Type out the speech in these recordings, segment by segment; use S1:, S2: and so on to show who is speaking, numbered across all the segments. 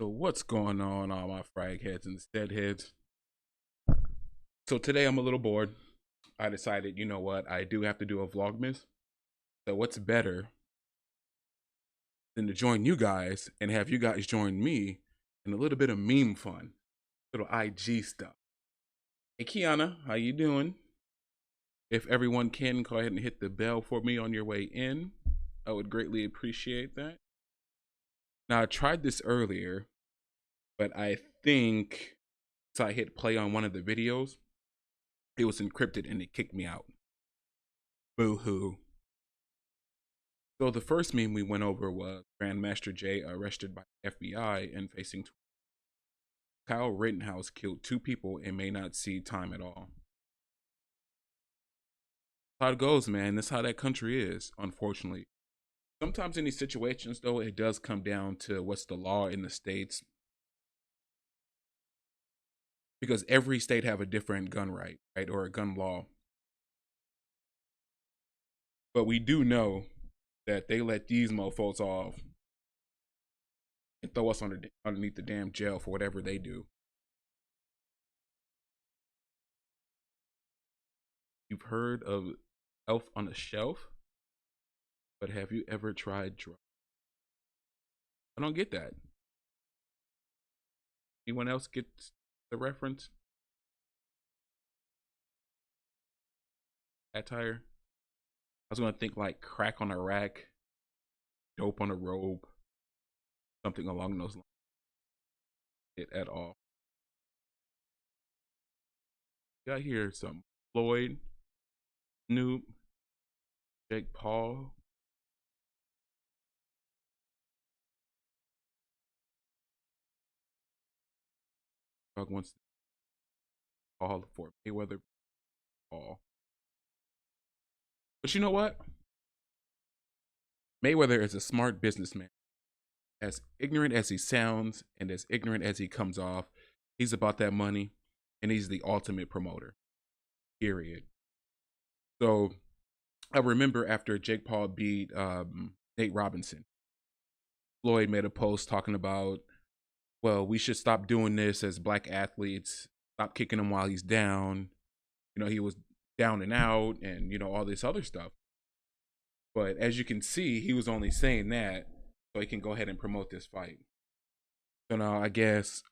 S1: So what's going on, all my frag heads and stead heads? So today I'm a little bored. I decided, you know what, I do have to do a Vlogmas. So what's better than to join you guys and have you guys join me in a little bit of meme fun, little IG stuff. Hey Kiana, how you doing? If everyone can, go ahead and hit the bell for me on your way in. I would greatly appreciate that. Now I tried this earlier, but I think so I hit play on one of the videos. It was encrypted and it kicked me out. Boo hoo. So the first meme we went over was Grandmaster Jay arrested by FBI and facing Kyle Rittenhouse killed 2 people and may not see time at all. That's how it goes, man. That's how that country is, unfortunately. Sometimes in these situations, though, it does come down to what's the law in the states. Because every state have a different gun right, or a gun law. But we do know that they let these mofos off and throw us underneath the damn jail for whatever they do. You've heard of Elf on a Shelf, but have you ever tried drugs? I don't get that. Anyone else get the reference? Satire? I was gonna think like crack on a rack, dope on a robe, something along those lines. It at all. Got here some Floyd, Snoop, Jake Paul. Dog wants to call for Mayweather Paul. But you know what? Mayweather is a smart businessman. As ignorant as he sounds and as ignorant as he comes off, he's about that money and he's the ultimate promoter. Period. So I remember after Jake Paul beat Nate Robinson, Floyd made a post talking about, well, we should stop doing this as black athletes, stop kicking him while he's down. You know, he was down and out and, you know, all this other stuff. But as you can see, he was only saying that so he can go ahead and promote this fight. So now I guess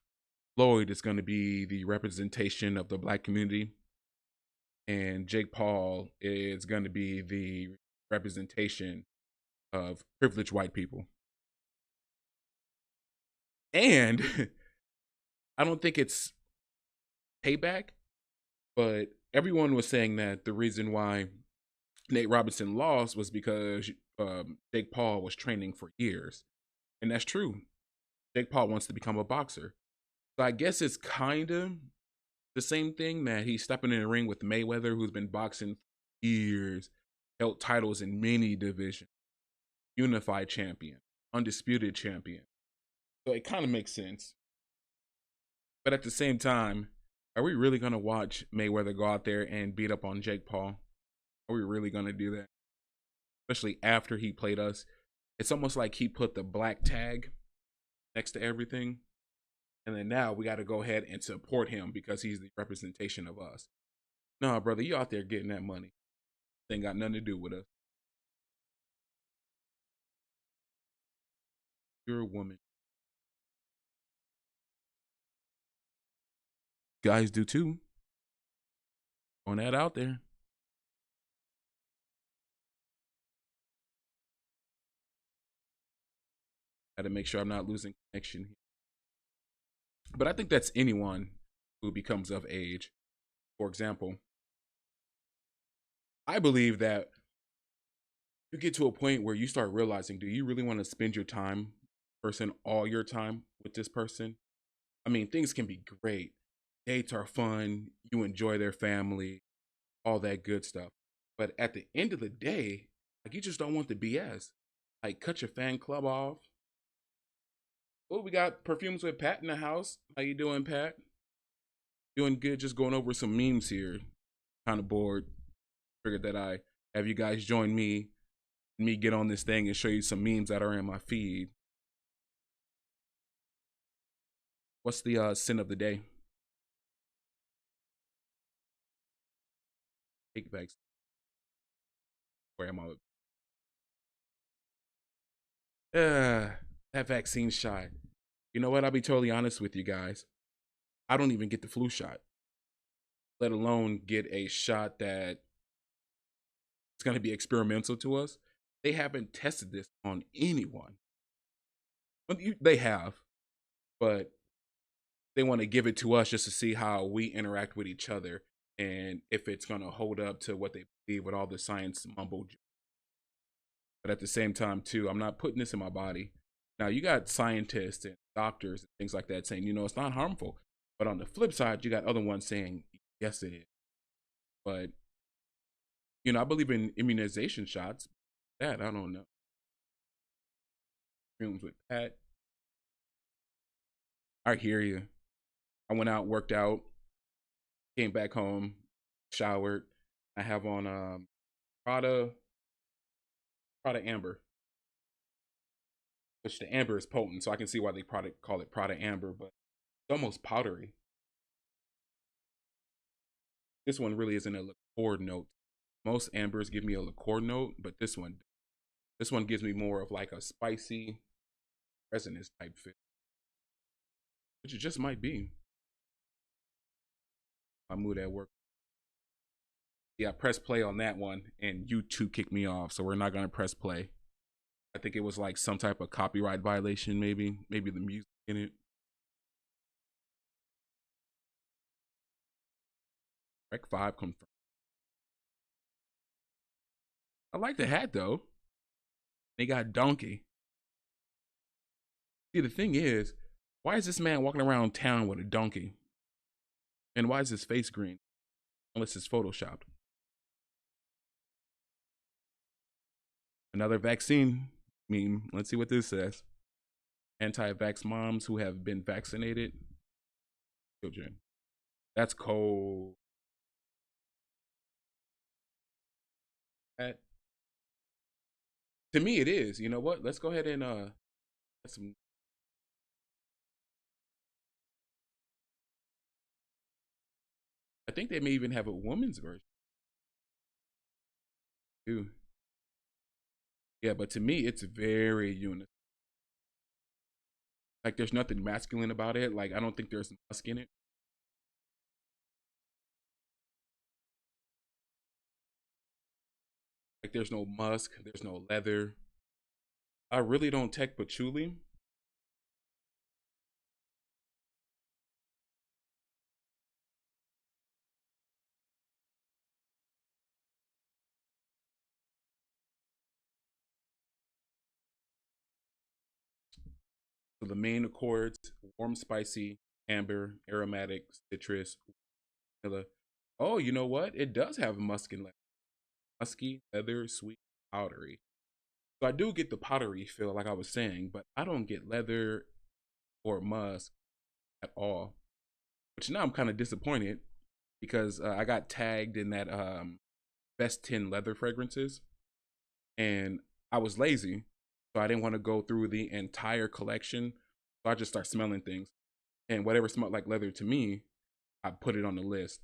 S1: Floyd is going to be the representation of the black community, and Jake Paul is going to be the representation of privileged white people. And I don't think it's payback, but everyone was saying that the reason why Nate Robinson lost was because Jake Paul was training for years. And that's true. Jake Paul wants to become a boxer. So I guess it's kind of the same thing that he's stepping in the ring with Mayweather, who's been boxing for years, held titles in many divisions, unified champion, undisputed champion. So it kind of makes sense. But at the same time, are we really going to watch Mayweather go out there and beat up on Jake Paul? Are we really going to do that? Especially after he played us. It's almost like he put the black tag next to everything. And then now we got to go ahead and support him because he's the representation of us. No, brother, you out there getting that money. It ain't got nothing to do with us. You're a woman. Guys do too. Throwing that out there. Got to make sure I'm not losing connection here. But I think that's anyone who becomes of age. For example, I believe that you get to a point where you start realizing, do you really want to spend your time, person, all your time with this person? I mean, things can be great. Dates are fun. You enjoy their family, all that good stuff. But at the end of the day, like, you just don't want the BS. Like, cut your fan club off. Oh, we got Perfumes with Pat in the house. How you doing, Pat? Doing good. Just going over some memes here. Kind of bored. Figured that I have you guys join me get on this thing and show you some memes that are in my feed. What's the sin of the day? Take vaccine. Where am I? That vaccine shot. You know what? I'll be totally honest with you guys. I don't even get the flu shot, let alone get a shot that it's going to be experimental to us. They haven't tested this on anyone. They have, but they want to give it to us just to see how we interact with each other and if it's going to hold up to what they believe with all the science mumbo. But at the same time, too, I'm not putting this in my body. Now, you got scientists and doctors and things like that saying, it's not harmful. But on the flip side, you got other ones saying, yes, it is. But, I believe in immunization shots. That, I don't know. Rooms with Pat. I hear you. I went out, worked out, came back home, showered. I have on Prada Amber, which the amber is potent, so I can see why they call it Prada Amber, but it's almost powdery. This one really isn't a liqueur note. Most ambers give me a liqueur note, but this one gives me more of like a spicy, resinous type feel, which it just might be. My mood at work. Yeah, I pressed play on that one, and YouTube kicked me off, so we're not gonna press play. I think it was like some type of copyright violation, maybe the music in it. Rec 5 confirmed. I like the hat though. They got donkey. See, the thing is, why is this man walking around town with a donkey? And why is his face green? Unless it's photoshopped. Another vaccine meme. Let's see what this says. Anti-vax moms who have been vaccinated. Children. That's cold. That, to me, it is. You know what? Let's go ahead and get some. I think they may even have a woman's version too. Yeah, but to me, it's very unisex. Like, there's nothing masculine about it. Like, I don't think there's musk in it. Like, there's no musk. There's no leather. I really don't take patchouli. So the main accords: warm, spicy, amber, aromatic, citrus, vanilla. Oh, you know what? It does have musk and leather. Musky, leather, sweet, powdery. So I do get the powdery feel, like I was saying, but I don't get leather or musk at all. Which now I'm kind of disappointed because I got tagged in that best 10 leather fragrances, and I was lazy, so I didn't want to go through the entire collection. So I just start smelling things, and whatever smelled like leather to me, I put it on the list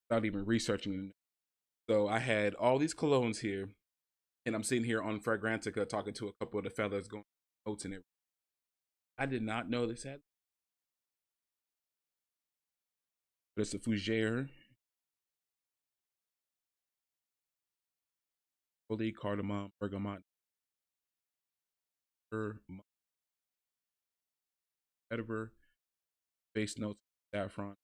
S1: without even researching it. So I had all these colognes here, and I'm sitting here on Fragrantica talking to a couple of the fellas going notes and everything. I did not know this had. But it's a fougere, holy cardamom, bergamot, vetiver, base notes, saffron,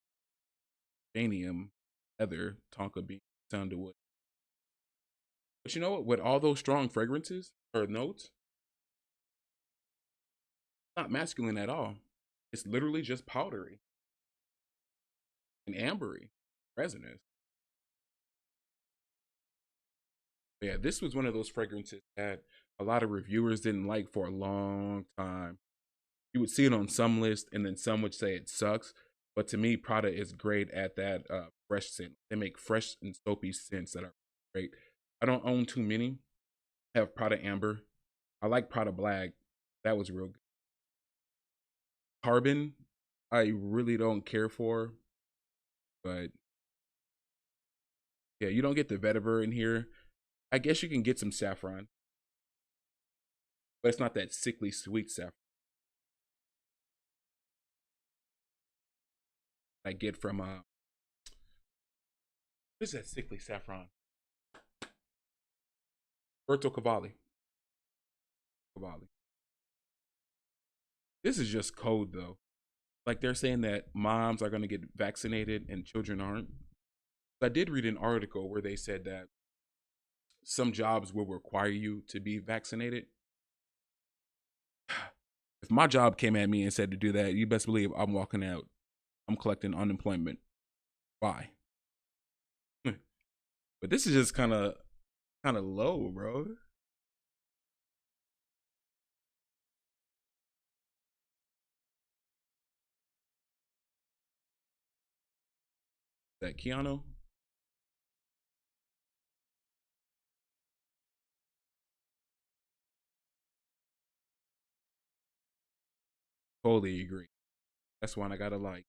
S1: geranium, heather, tonka bean, sandalwood. But you know what? With all those strong fragrances or notes, not masculine at all. It's literally just powdery and ambery, resinous. But yeah, this was one of those fragrances that a lot of reviewers didn't like for a long time. You would see it on some list, and then some would say it sucks. But to me, Prada is great at that fresh scent. They make fresh and soapy scents that are great. I don't own too many. I have Prada Amber. I like Prada Black. That was real good. Carbon. I really don't care for, but yeah, you don't get the vetiver in here. I guess you can get some saffron, but it's not that sickly sweet saffron I get from what is that sickly saffron? Berto Cavalli. Cavalli. This is just code though. Like they're saying that moms are going to get vaccinated and children aren't. I did read an article where they said that some jobs will require you to be vaccinated. If my job came at me and said to do that, you best believe I'm walking out. I'm collecting unemployment. Why? But this is just kind of low, bro. That Keanu? Totally agree. That's one I gotta like.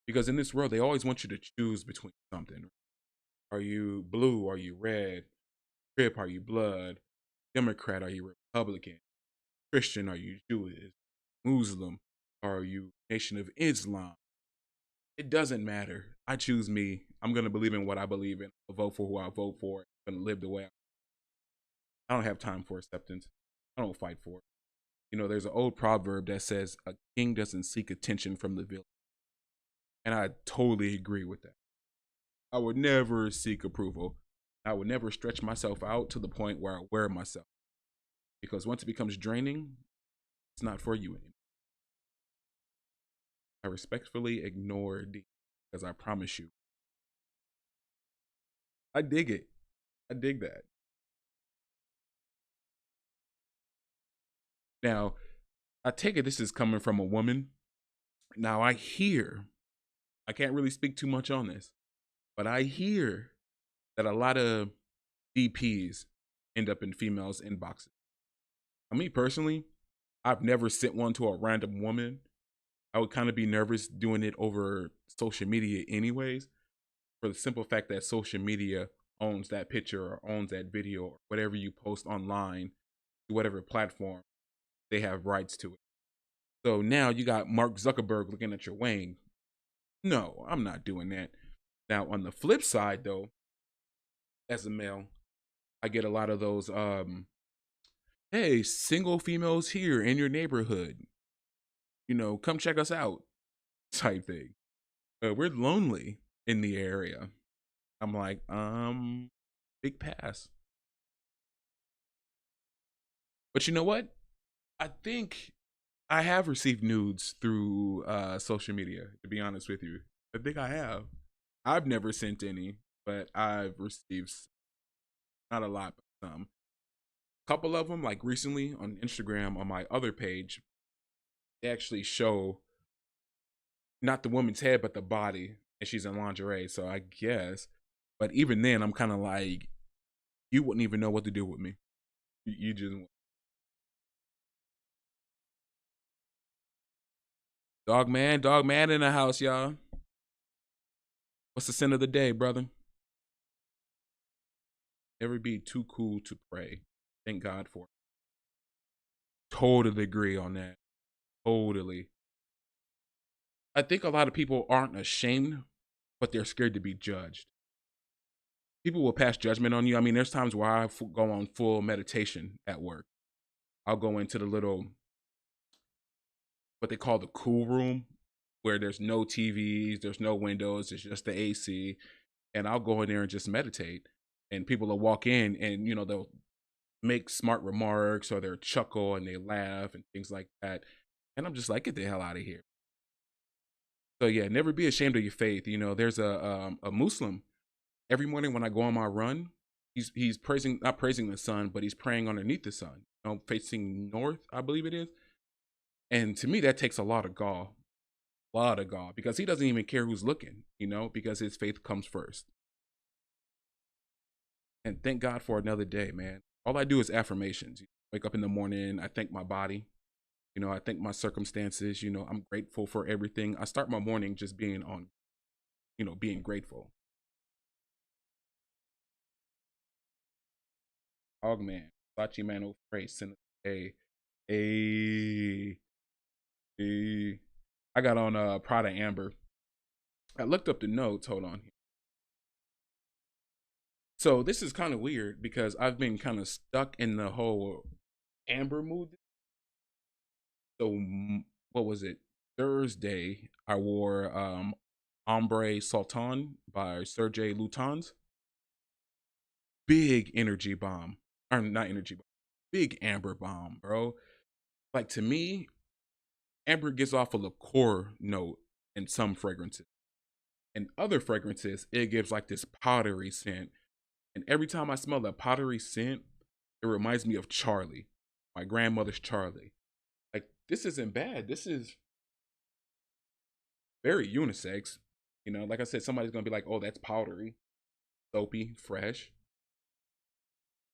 S1: Because in this world, they always want you to choose between something. Are you blue? Are you red? Crip? Are you blood? Democrat? Are you Republican? Christian? Are you Jewish? Muslim? Are you Nation of Islam? It doesn't matter. I choose me. I'm gonna believe in what I believe in. I'll vote for who I vote for. I'm gonna live the way I don't have time for acceptance. I don't fight for it. You know, there's an old proverb that says a king doesn't seek attention from the village. And I totally agree with that. I would never seek approval. I would never stretch myself out to the point where I wear myself. Because once it becomes draining, it's not for you anymore. I respectfully ignore D because I promise you, I dig it. I dig that. Now, I take it this is coming from a woman. Now, I can't really speak too much on this, but I hear that a lot of DPs end up in females' inboxes. For me personally, I've never sent one to a random woman. I would kind of be nervous doing it over social media anyways, for the simple fact that social media owns that picture or owns that video or whatever you post online to whatever platform, they have rights to it. So now you got Mark Zuckerberg looking at your wang. No, I'm not doing that. Now on the flip side though, as a male, I get a lot of those hey, single females here in your neighborhood, you know, come check us out type thing. We're lonely in the area. I'm like, big pass. But you know what? I think I have received nudes through social media, to be honest with you. I think I have. I've never sent any, but I've received not a lot, but some. A couple of them, like recently on Instagram on my other page, they actually show not the woman's head, but the body, and she's in lingerie. So I guess, but even then, I'm kind of like, you wouldn't even know what to do with me. You just dog man in the house, y'all. What's the sin of the day, brother? Never be too cool to pray. Thank God for it. Totally agree on that. Totally. I think a lot of people aren't ashamed, but they're scared to be judged. People will pass judgment on you. I mean, there's times where I go on full meditation at work. I'll go into the little, what they call the cool room, where there's no TVs, there's no windows, it's just the AC. And I'll go in there and just meditate. And people will walk in and, you know, they'll make smart remarks or they'll chuckle and they laugh and things like that. And I'm just like, get the hell out of here. So yeah, never be ashamed of your faith. You know, there's a Muslim. Every morning when I go on my run, he's praising, not praising the sun, but he's praying underneath the sun, you know, facing north, I believe it is. And to me, that takes a lot of gall, because he doesn't even care who's looking, you know, because his faith comes first. And thank God for another day, man. All I do is affirmations. Wake up in the morning, I thank my body. You know, I think my circumstances, you know, I'm grateful for everything. I start my morning just being on, you know, being grateful. Dog man, Sachi man, face and a, a. I got on Prada Amber. I looked up the notes. Hold on. So this is kind of weird because I've been kind of stuck in the whole Amber mood. So what was it? Thursday, I wore Ombre Sultan by Sergey Lutens. Big energy bomb. Or not energy bomb. Big amber bomb, bro. Like to me, amber gives off a liqueur note in some fragrances. In other fragrances, it gives like this powdery scent. And every time I smell that powdery scent, it reminds me of Charlie, my grandmother's Charlie. Like, this isn't bad. This is very unisex. You know, like I said, somebody's gonna be like, oh, that's powdery, soapy, fresh.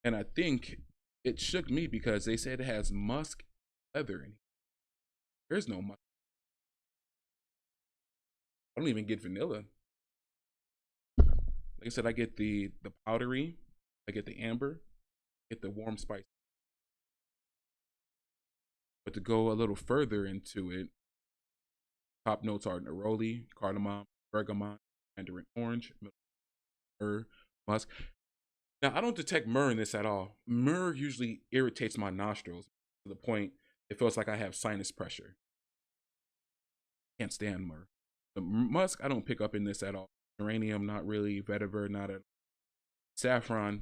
S1: And I think it shook me because they said it has musk leather in it. There's no musk. I don't even get vanilla. Like I said, I get the powdery, I get the amber, I get the warm spice. But to go a little further into it, top notes are neroli, cardamom, bergamot, mandarin orange, myrrh, musk. Now I don't detect myrrh in this at all. Myrrh usually irritates my nostrils to the point it feels like I have sinus pressure. Can't stand myrrh. The musk I don't pick up in this at all. Geranium, not really. Vetiver, not at all. Saffron,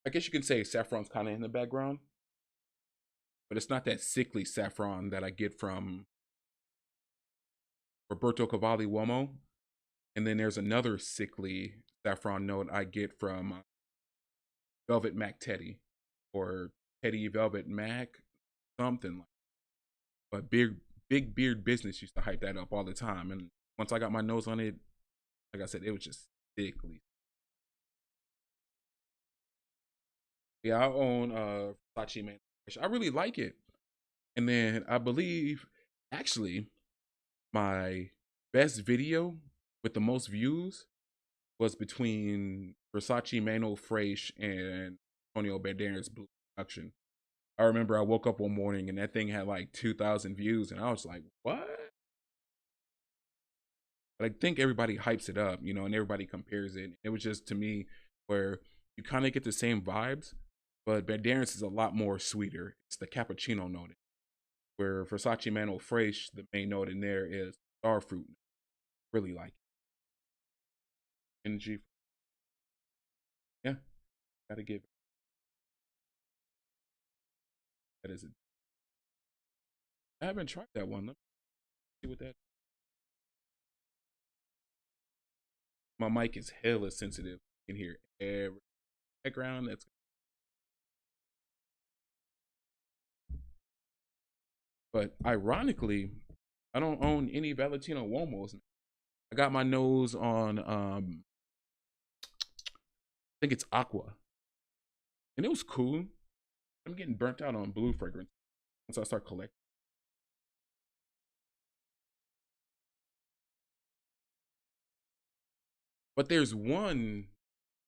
S1: I guess you can say saffron's kind of in the background, but it's not that sickly saffron that I get from Roberto Cavalli Uomo. And then there's another sickly saffron note I get from Velvet Mac Teddy or Teddy Velvet Mac, something like. But big beard business used to hype that up all the time, and once I got my nose on it, like I said, it was just sickly. Yeah, I own Versace Man. I really like it. And then I believe actually my best video with the most views was between Versace Mano Fraiche and Antonio Banderas Blue Production. I remember I woke up one morning and that thing had like 2,000 views, and I was like, what? But I think everybody hypes it up, you know, and everybody compares it. It was just to me where you kind of get the same vibes, but Banderas is a lot more sweeter. It's the cappuccino note. Where Versace Mano Fraiche, the main note in there is star fruit. Really like it. Energy. Yeah, gotta give it. That is it. I haven't tried that one. Let me see what that. My mic is hella sensitive. You can hear every background. That's. But ironically, I don't own any Valentino Uomos. I got my nose on I think it's Aqua, and it was cool. I'm getting burnt out on blue fragrance once I start collecting. But there's one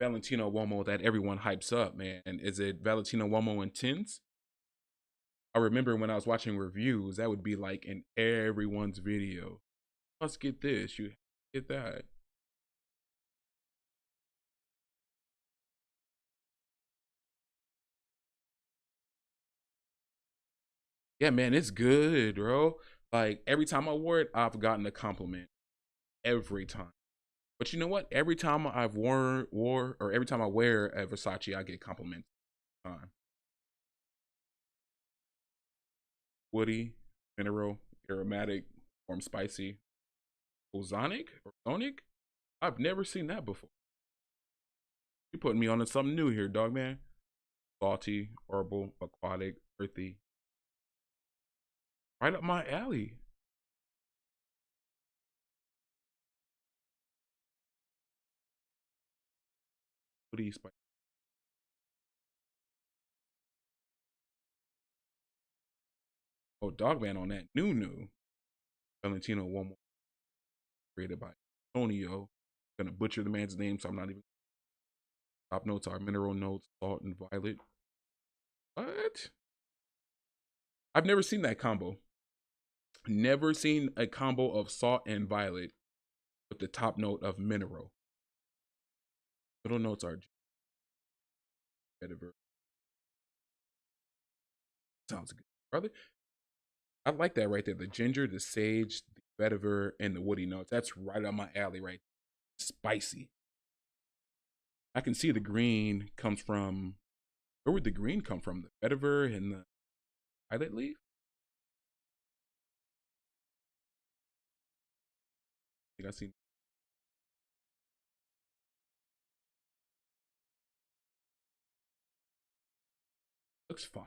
S1: Valentino Uomo that everyone hypes up, man. Is it Valentino Uomo Intense? I remember when I was watching reviews, that would be like in everyone's video. Let's get this, you get that. Yeah, man, it's good, bro. Like every time I wore it, I've gotten a compliment every time. But you know what? Every time I've wore or every time I wear a Versace, I get compliments. Woody, mineral, aromatic, warm, spicy, ozonic or sonic. I've never seen that before. You putting me on to something new here, dog man. Salty, herbal, aquatic, earthy. Right up my alley. Woody, spicy. Oh, Dogman on that. New. Valentino one more. Created by Antonio. Gonna butcher the man's name, so I'm not even. Top notes are mineral notes, salt, and violet. What? I've never seen that combo. Never seen a combo of salt and violet with the top note of mineral. Middle notes are vetiver. Sounds good, brother. I like that right there. The ginger, the sage, the vetiver, and the woody notes. That's right on my alley, right? Spicy. I can see the green comes from. Where would the green come from? The vetiver and the violet leaf? I think I see. Looks fine.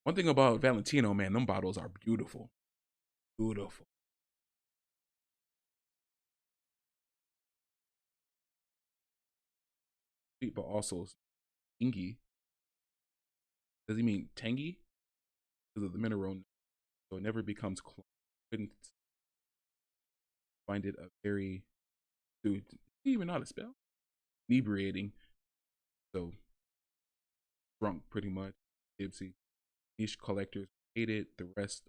S1: One thing about Valentino, man, them bottles are beautiful. Beautiful. Sweet, but also tangy. Does he mean tangy? Because of the mineral, so it never becomes clone. Couldn't find it a very, dude, even know how to spell? Inebriating. So drunk pretty much. Tipsy. Niche collectors hate it. The rest.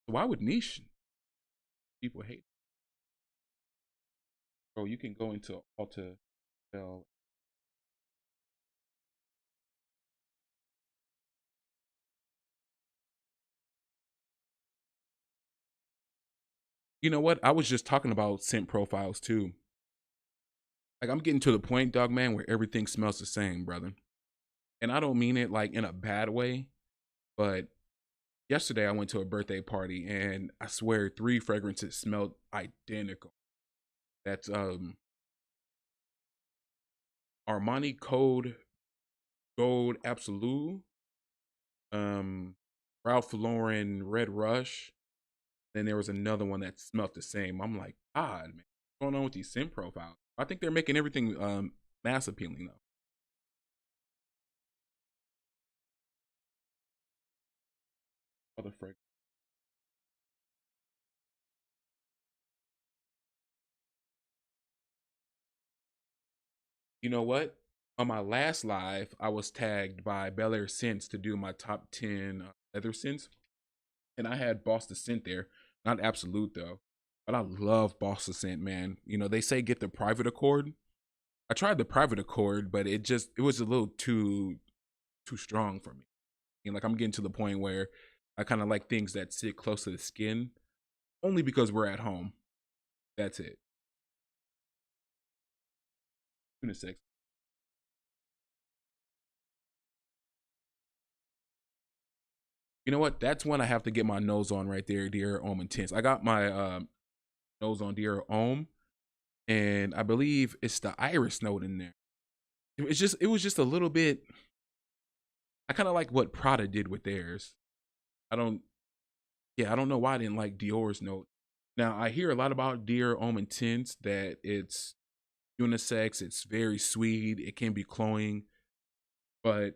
S1: Why would niche people hate it? Bro, you can go into Alta Bell. You know what? I was just talking about scent profiles too. Like I'm getting to the point, dog man, where everything smells the same, brother. And I don't mean it like in a bad way, but yesterday I went to a birthday party and I swear 3 fragrances smelled identical. That's Armani Code Gold Absolute, um Ralph Lauren Red Rush. Then there was another one that smelled the same. I'm like, God, man, what's going on with these scent profiles? I think they're making everything mass appealing though. Other fragrance. You know what? On my last live, I was tagged by Bel Air Scents to do my top 10 leather scents. And I had Boston Scent there. Not Absolute, though. But I love Boston Scent, man. You know, they say get the private accord. I tried the private accord, but it was a little too strong for me. And like I'm getting to the point where I kind of like things that sit close to the skin, only because we're at home. That's it. Unisex. You know what? That's one I have to get my nose on right there, Dear Ohm Intense. I got my nose on Dear Ohm, and I believe it's the iris note in there. It was just a little bit. I kind of like what Prada did with theirs. I don't, yeah, I don't know why I didn't like Dior's note. Now I hear a lot about Dear Ohm Intense that it's unisex, it's very sweet, it can be cloying, but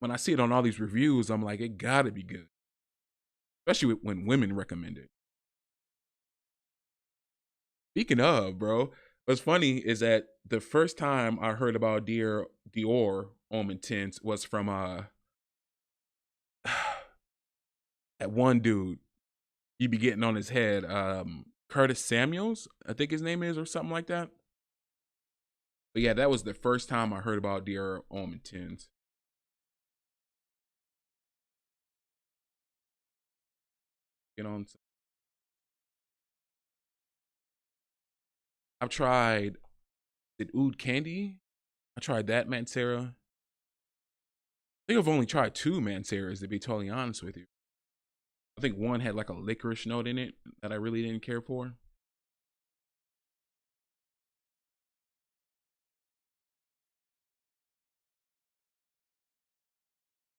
S1: when I see it on all these reviews, I'm like, it gotta be good, especially when women recommend it. Speaking of, bro, what's funny is that the first time I heard about Dior Homme Intense was from that one dude you be getting on his head, Curtis Samuels, I think his name is, or something like that. But yeah, that was the first time I heard about Dior Homme Intense. You know, I've tried the Oud Candy. I tried that Mancera. I think I've only tried 2 Manceras, to be totally honest with you. I think one had like a licorice note in it that I really didn't care for.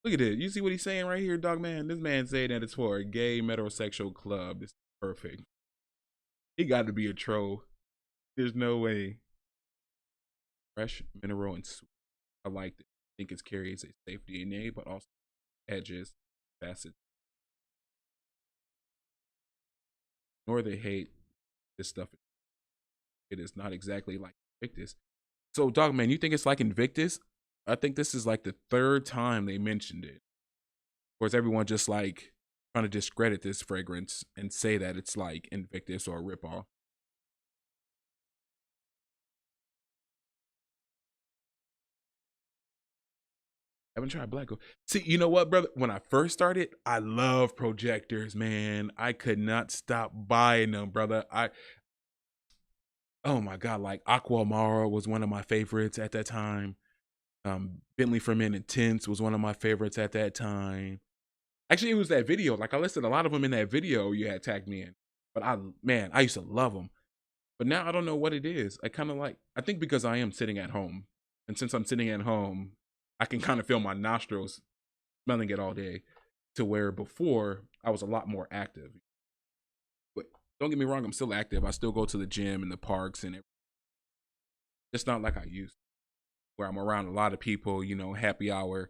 S1: Look at it. You see what he's saying right here, dog man? This man saying that it's for a gay metrosexual club. This is perfect. He got to be a troll. There's no way. Fresh, mineral, and sweet. I liked it. think it carries a safe DNA, but also edges, facets, nor they hate this stuff. It is not exactly like Invictus. So, dog man, you think it's like Invictus? I think this is like the third time they mentioned it. Or is everyone just like trying to discredit this fragrance and say that it's like Invictus or a ripoff? I haven't tried Black Gold. See, you know what, brother? When I first started, I love projectors, man. I could not stop buying them, brother. Oh my god, like Aqua Amara was one of my favorites at that time. Bentley for Men Intense was one of my favorites at that time. Actually, it was that video. Like I listed a lot of them in that video you had tagged me in. But I used to love them. But now I don't know what it is. I think because I am sitting at home. And since I'm sitting at home, I can kind of feel my nostrils smelling it all day. To where before I was a lot more active. But don't get me wrong, I'm still active. I still go to the gym and the parks and everything. It's not like I used to, where I'm around a lot of people, happy hour.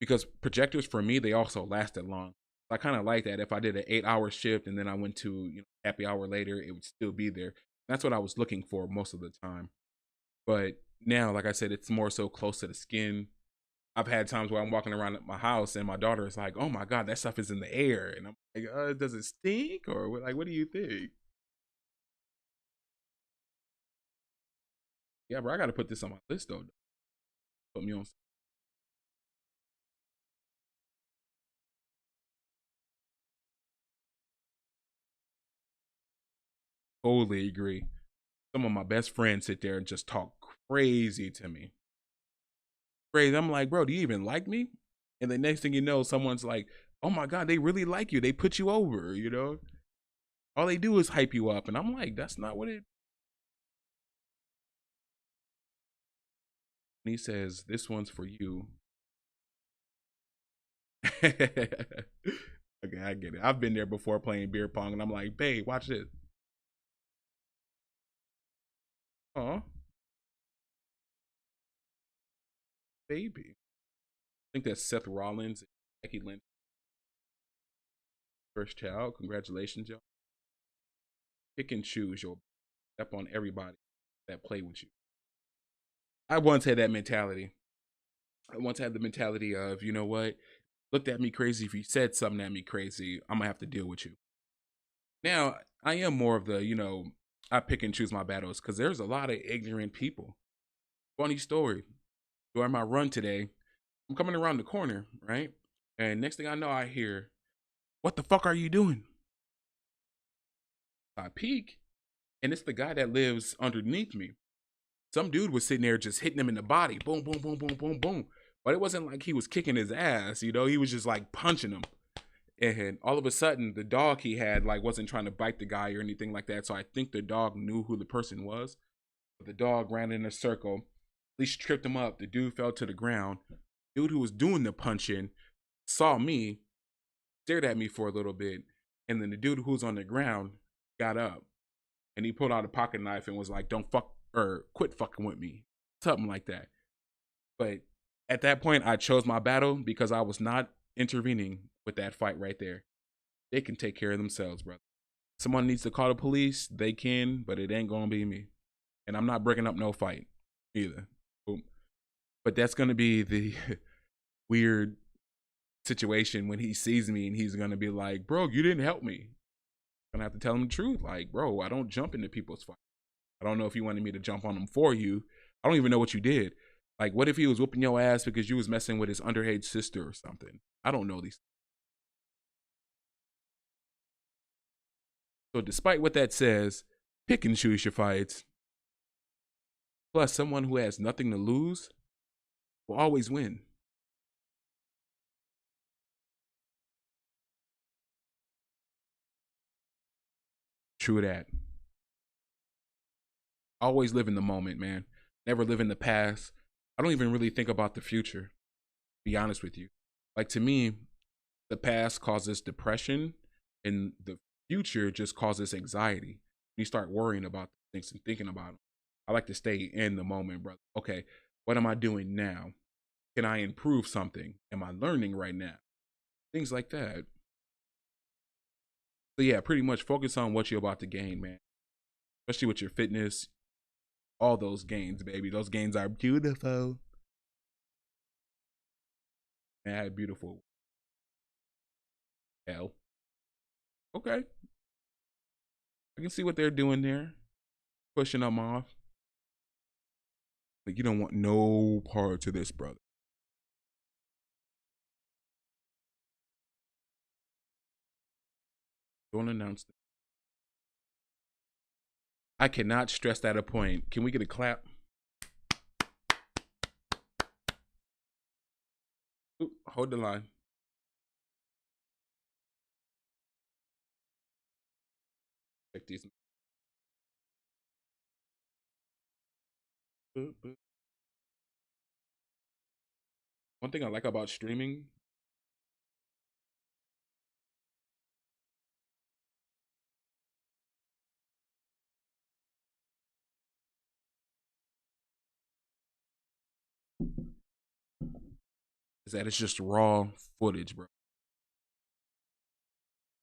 S1: Because projectors for me, they also lasted long. I kind of like that. If I did an 8-hour shift and then I went to happy hour later, it would still be there. That's what I was looking for most of the time. But now, like I said, it's more so close to the skin. I've had times where I'm walking around at my house and my daughter is like, "Oh my god, that stuff is in the air," and I'm like, "Does it stink or what do you think?" Yeah, bro, I got to put this on my list though. Put me on. Totally agree. Some of my best friends sit there and just talk crazy to me. Crazy. I'm like, bro, do you even like me? And the next thing you know, someone's like, "Oh my god, they really like you. They put you over." All they do is hype you up, and I'm like, that's not what it. And he says, "This one's for you." Okay, I get it. I've been there before playing beer pong, and I'm like, "Babe, watch this." Oh, baby. I think that's Seth Rollins and Becky Lynch, first child. Congratulations, y'all. Pick and choose. You'll step on everybody that play with you. I once had that mentality. I once had the mentality of, you know what? Looked at me crazy. If you said something at me crazy, I'm gonna have to deal with you. Now, I am more of the, I pick and choose my battles because there's a lot of ignorant people. Funny story. During my run today, I'm coming around the corner, right? And next thing I know, I hear, "What the fuck are you doing?" I peek, and it's the guy that lives underneath me. Some dude was sitting there just hitting him in the body. Boom, boom, boom, boom, boom, boom. But it wasn't like he was kicking his ass, he was just like punching him. And all of a sudden, the dog he had like wasn't trying to bite the guy or anything like that. So I think the dog knew who the person was. But the dog ran in a circle. At least tripped him up. The dude fell to the ground. Dude who was doing the punching saw me, stared at me for a little bit, and then the dude who was on the ground got up and he pulled out a pocket knife and was like, "Don't fuck or quit fucking with me," something like that. But at that point, I chose my battle because I was not intervening with that fight right there. They can take care of themselves, brother. Someone needs to call the police, they can, but it ain't gonna be me. And I'm not breaking up no fight either. Boom. But that's gonna be the weird situation when he sees me and he's gonna be like, "Bro, you didn't help me." I'm gonna have to tell him the truth. Like, bro, I don't jump into people's fights. I don't know if you wanted me to jump on them for you. I don't even know what you did. Like, what if he was whooping your ass because you was messing with his underage sister or something? I don't know these. So despite what that says, pick and choose your fights. Plus, someone who has nothing to lose will always win. True that. Always live in the moment, man. Never live in the past. I don't even really think about the future, to be honest with you. Like, to me, the past causes depression and the future just causes anxiety. You start worrying about things and thinking about them. I like to stay in the moment, brother. Okay, what am I doing now? Can I improve something? Am I learning right now? Things like that. So yeah, pretty much focus on what you're about to gain, man. Especially with your fitness, all those gains, baby. Those gains are beautiful. Mad beautiful. Hell. Okay. I can see what they're doing there. Pushing them off. Like, you don't want no part to this, brother. Don't announce it. I cannot stress that a point. Can we get a clap? Ooh, hold the line. Check these. One thing I like about streaming is that it's just raw footage, bro.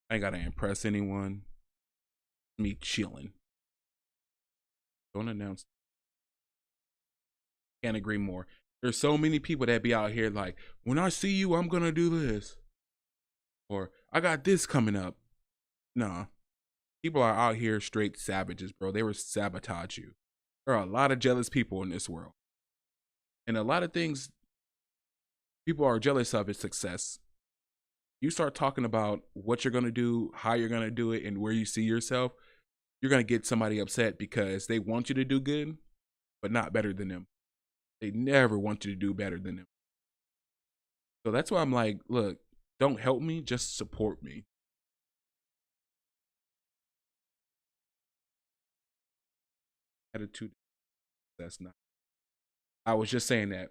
S1: I ain't gotta impress anyone. Me chilling. Don't announce. Can't agree more. There's so many people that be out here like, when I see you, I'm gonna do this. Or I got this coming up. Nah. People are out here straight savages, bro. They will sabotage you. There are a lot of jealous people in this world. And a lot of things people are jealous of is success. You start talking about what you're gonna do, how you're gonna do it, and where you see yourself, you're gonna get somebody upset because they want you to do good, but not better than them. They never want you to do better than them. So that's why I'm like, look, don't help me, just support me. Attitude, that's not. I was just saying that.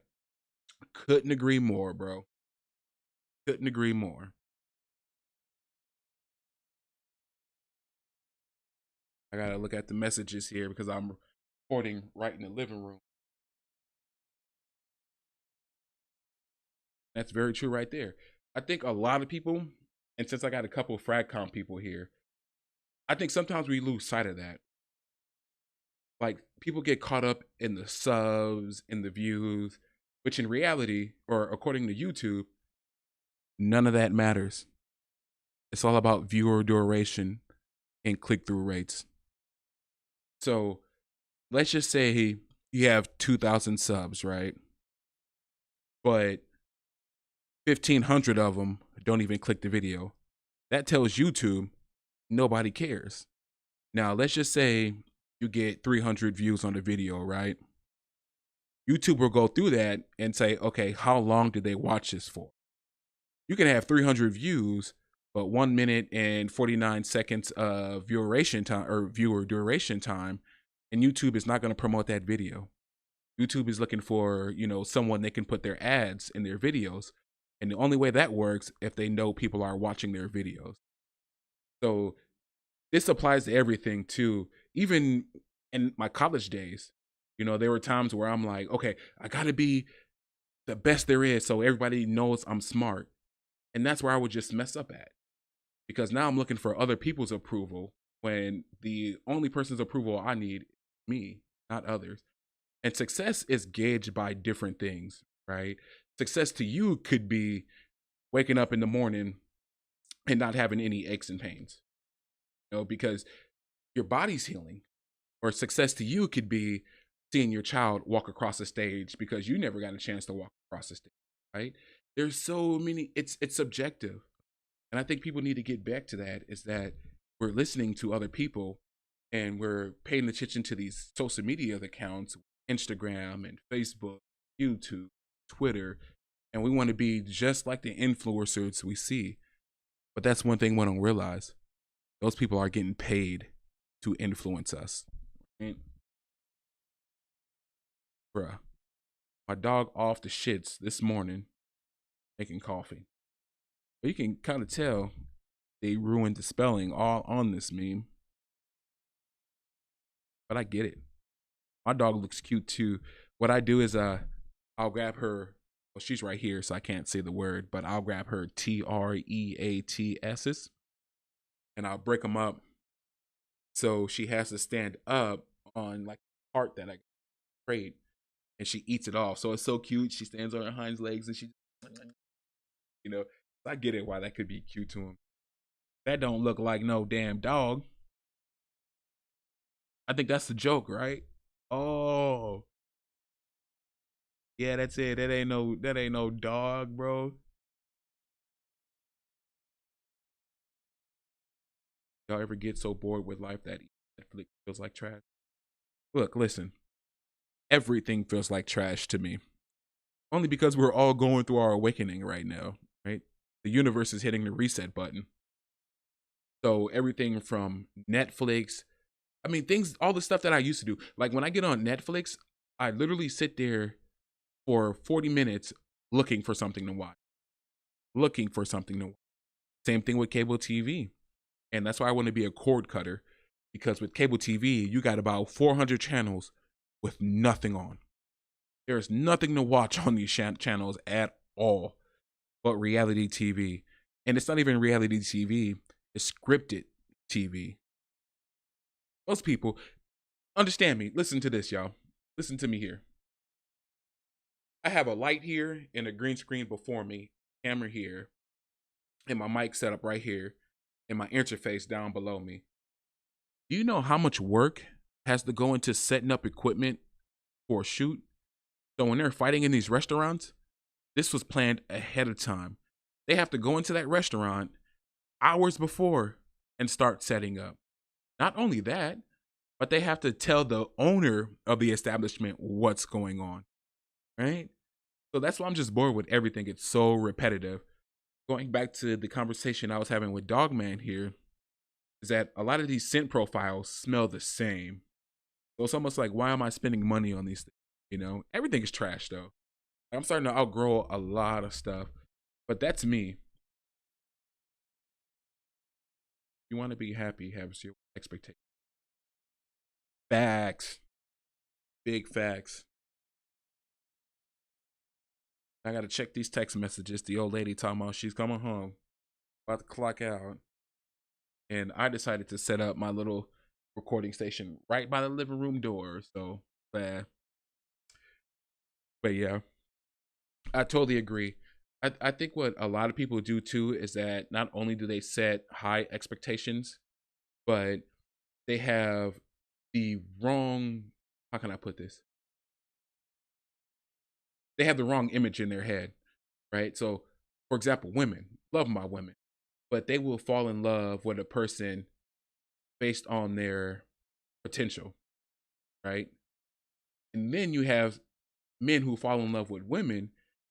S1: Couldn't agree more, bro. Couldn't agree more. I gotta look at the messages here because I'm recording right in the living room. That's very true right there. I think a lot of people, and since I got a couple of fragcom people here, I think sometimes we lose sight of that. Like, people get caught up in the subs, in the views, which in reality, or according to YouTube, none of that matters. It's all about viewer duration and click-through rates. So let's just say you have 2,000 subs, right? But 1,500 of them don't even click the video. That tells YouTube nobody cares. Now, let's just say you get 300 views on the video, right? YouTube will go through that and say, okay, how long did they watch this for? You can have 300 views, but 1 minute and 49 seconds of viewer duration time, and YouTube is not going to promote that video. YouTube is looking for, someone they can put their ads in their videos. And the only way that works if they know people are watching their videos. So this applies to everything too. Even in my college days, there were times where I'm like, okay, I gotta be the best there is so everybody knows I'm smart. And that's where I would just mess up at. Because now I'm looking for other people's approval when the only person's approval I need is me, not others. And success is gauged by different things, right? Success to you could be waking up in the morning and not having any aches and pains, because your body's healing. Or success to you could be seeing your child walk across the stage because you never got a chance to walk across the stage, right? There's so many, it's subjective. And I think people need to get back to that, is that we're listening to other people and we're paying attention to these social media accounts, Instagram and Facebook, YouTube, Twitter, and we want to be just like the influencers we see. But that's one thing we don't realize. Those people are getting paid to influence us. Right? Bruh, my dog off the shits this morning making coffee. But you can kind of tell they ruined the spelling all on this meme. But I get it. My dog looks cute too. What I do is I'll grab her Well, she's right here, so I can't say the word, but I'll grab her TREATS's and I'll break them up. So she has to stand up on like a part that I create, and she eats it off. So it's so cute. She stands on her hind legs and she, you know, I get it why that could be cute to him. That don't look like no damn dog. I think that's the joke, right? Oh, yeah, that's it. That ain't no dog, bro. Y'all ever get so bored with life that Netflix feels like trash? Look, listen. Everything feels like trash to me. Only because we're all going through our awakening right now, right? The universe is hitting the reset button. So everything from Netflix, I mean, things, all the stuff that I used to do. Like when I get on Netflix, I literally sit there for 40 minutes looking for something to watch. Looking for something to watch. Same thing with cable TV. And that's why I want to be a cord cutter. Because with cable TV, you got about 400 channels with nothing on. There's nothing to watch on these channels at all but reality TV. And it's not even reality TV, it's scripted TV. Most people, understand me, listen to this, y'all. Listen to me here. I have a light here and a green screen before me, camera here, and my mic set up right here, and my interface down below me. Do you know how much work has to go into setting up equipment for a shoot? So when they're fighting in these restaurants, this was planned ahead of time. They have to go into that restaurant hours before and start setting up. Not only that, but they have to tell the owner of the establishment what's going on, right? So that's why I'm just bored with everything. It's so repetitive. Going back to the conversation I was having with Dogman here, is that a lot of these scent profiles smell the same. So it's almost like, why am I spending money on these things? You know, everything is trash though. I'm starting to outgrow a lot of stuff, but that's me. You want to be happy, have your expectations. Facts. Big facts. I gotta check these text messages. The old lady talking about she's coming home, about to clock out. And I decided to set up my little recording station right by the living room door. So, but yeah, I totally agree. I think what a lot of people do too is that not only do they set high expectations, but they have the wrong, how can I put this? They have the wrong image in their head, right? So, for example, women, love my women, but they will fall in love with a person based on their potential, right? And then you have men who fall in love with women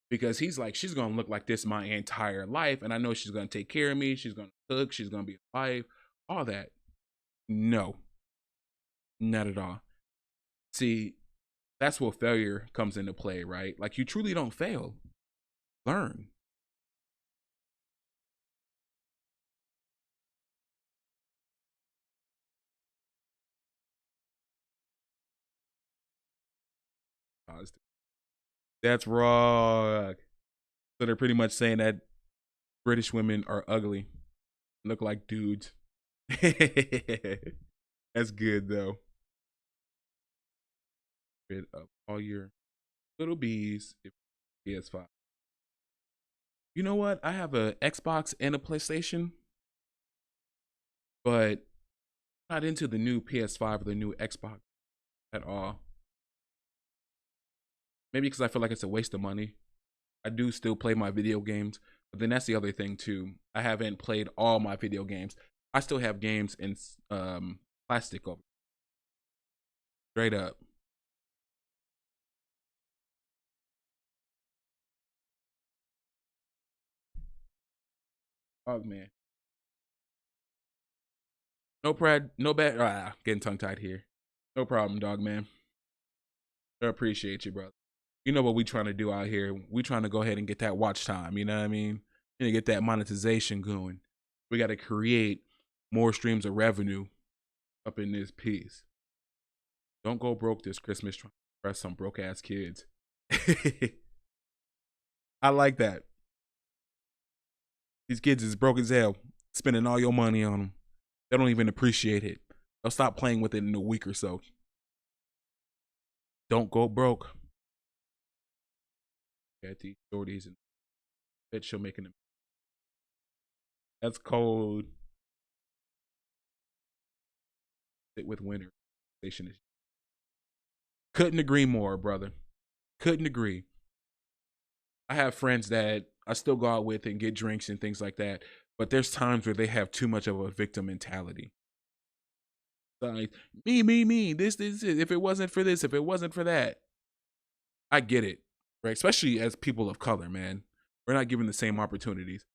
S1: because he's like, she's gonna look like this my entire life, and I know she's gonna take care of me, she's gonna cook, she's gonna be a wife, all that. No, not at all. See, that's where failure comes into play, right? Like you truly don't fail. Learn. That's wrong. So they're pretty much saying that British women are ugly, look like dudes. That's good though. Rid of all your little bees. PS5. You know what? I have a Xbox and a PlayStation, but not into the new PS5 or the new Xbox at all. Maybe because I feel like it's a waste of money. I do still play my video games, but then that's the other thing too. I haven't played all my video games. I still have games in plastic over. Straight up. Oh man. No pride, no bad. Getting tongue tied here. No problem, dog man. I appreciate you, brother. You know what we trying to do out here? We trying to go ahead and get that watch time. You know what I mean? And get that monetization going. We got to create more streams of revenue up in this piece. Don't go broke this Christmas trying to impress some broke ass kids. I like that. These kids is broke as hell, spending all your money on them. They don't even appreciate it. They'll stop playing with it in a week or so. Don't go broke. Got these shorties and bet she'll making them. That's cold. Sit with winter. Station is. Couldn't agree more, brother. Couldn't agree. I have friends that I still go out with and get drinks and things like that, but there's times where they have too much of a victim mentality. Like, me, this. If it wasn't for this, if it wasn't for that. I get it, right? Especially as people of color, man. We're not given the same opportunities.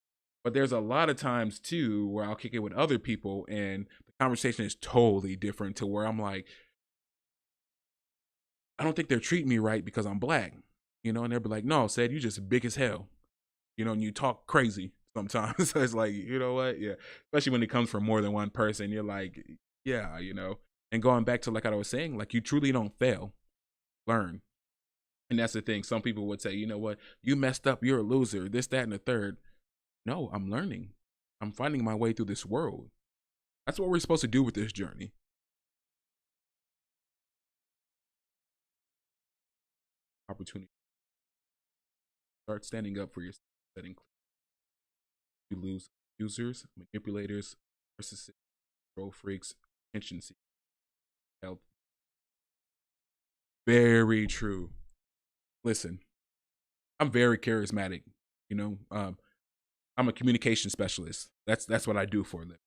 S1: But there's a lot of times too where I'll kick it with other people and the conversation is totally different to where I'm like, I don't think they're treating me right because I'm black, and they'll be like, no, said you just big as hell, and you talk crazy sometimes. So it's like, you know what? Yeah. Especially when it comes from more than one person, you're like, yeah, and going back to like I was saying, like you truly don't fail, learn. And that's the thing. Some people would say, you know what? You messed up. You're a loser. This, that, and the third. No, I'm learning. I'm finding my way through this world. That's what we're supposed to do with this journey. Opportunity. Start standing up for yourself. You lose users, manipulators, narcissists, control freaks, attention seekers. Health. Very true. Listen, I'm very charismatic. I'm a communication specialist. That's what I do for a living.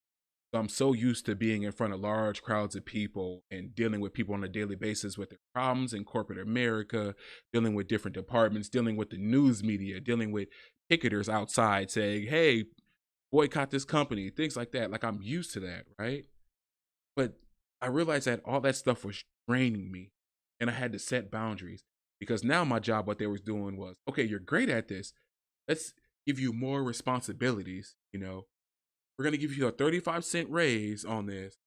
S1: So I'm so used to being in front of large crowds of people and dealing with people on a daily basis with their problems in corporate America, dealing with different departments, dealing with the news media, dealing with picketers outside saying, hey, boycott this company, things like that. Like I'm used to that, right? But I realized that all that stuff was draining me and I had to set boundaries because now my job, what they was doing was, okay, you're great at this. Let's give you more responsibilities, we're going to give you a 35-cent raise on this,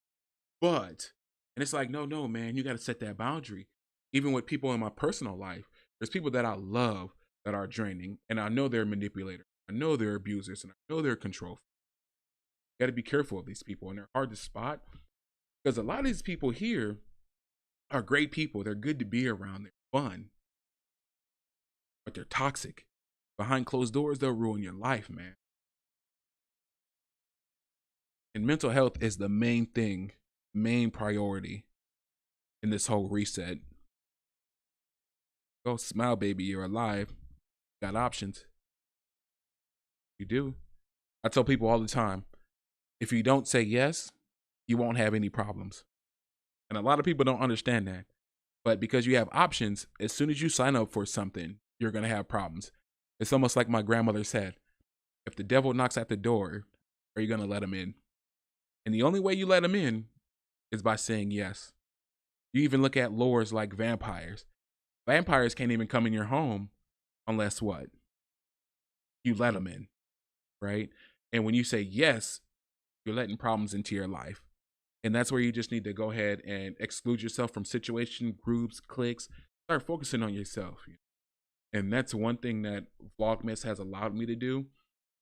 S1: and it's like, no, man, you got to set that boundary. Even with people in my personal life, there's people that I love that are draining, and I know they're manipulators. I know they're abusers, and I know they're control. You got to be careful of these people, and they're hard to spot because a lot of these people here are great people. They're good to be around. They're fun, but they're toxic. Behind closed doors, they'll ruin your life, man. And mental health is the main thing, main priority in this whole reset. Go smile, baby, you're alive. You got options. You do. I tell people all the time, if you don't say yes, you won't have any problems. And a lot of people don't understand that. But because you have options, as soon as you sign up for something, you're going to have problems. It's almost like my grandmother said, if the devil knocks at the door, are you going to let him in? And the only way you let him in is by saying yes. You even look at lores like vampires. Vampires can't even come in your home unless what? You let them in, right? And when you say yes, you're letting problems into your life. And that's where you just need to go ahead and exclude yourself from situation, groups, cliques, start focusing on yourself. And that's one thing that Vlogmas has allowed me to do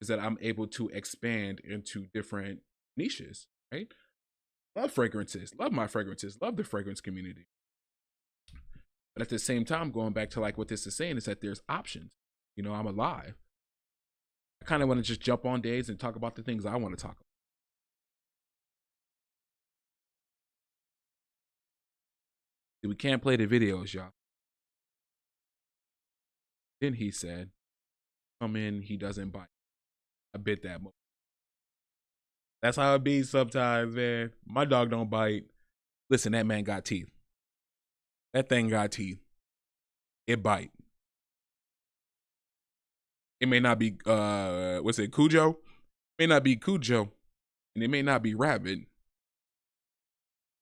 S1: is that I'm able to expand into different niches, right? Love fragrances, love my fragrances, love the fragrance community. But at the same time, going back to like what this is saying is that there's options. I'm alive. I kind of want to just jump on days and talk about the things I want to talk about. We can't play the videos, y'all. Then he said, come in, he doesn't bite. I bit that moment. That's how it be sometimes, man. My dog don't bite. Listen, that man got teeth. That thing got teeth. It bite. It may not be what's it, Cujo? It may not be Cujo. And it may not be rabbit.